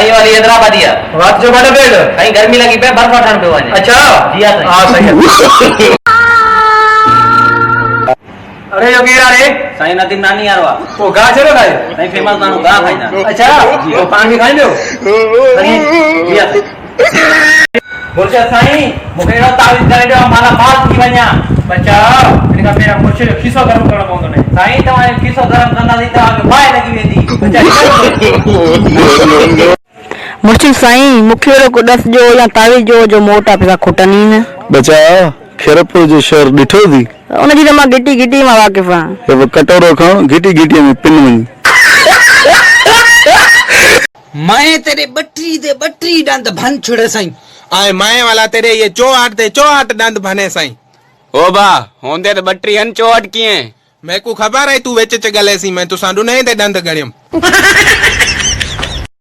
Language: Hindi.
साईं वाली हैदराबादी है। रात जो बड़े बेड साईं गर्मी लगी पे बर्फ वठण पियो वञे। अच्छा जी हाँ साईं। हाँ सही है। अरे यो केरा रे साईं नदीम नानी यार वा वो गा चलो खाए साईं फेमस माण्हू गा खाईंदा। अच्छा वो पान भी खाईंदो जी हाँ साईं। मुर्शिद साईं मूंखे अहिड़ो तावीज़ करे ॾियो माला माल थी वञा। बच्चा इनका मेरा मुर्शिद खीसो गरम करणो पवंदो ने। साईं तव्हां खीसो गरम कंदासीं तव्हांखे बाहि लॻी वेंदी। बच्चा मुर्शिद साईं मूंखे अहिड़ो को ॾस ॾियो या तावीज़ ॾियो जो मोटा पैसा खुटनि ई न। बचा खेरपुर जो शहर ॾिठो थी उनजी त मां गिटी गिटी मां वाक़िफ़ आहियां। हे कटोरो खण गिटी गिटी में पिन वञ। मैं तेरे बटरी दे बटरी दंद भन छुड़े साईं। आए माए वाला तेरे ये चौहाट ते चौहाट दंद भने साईं। ओ बा होंदे त बटरी हन चौहट कीअं? मैं को खबर है तू वेच च गले सी मैं तो सांडू नहीं ते दंद गणियम।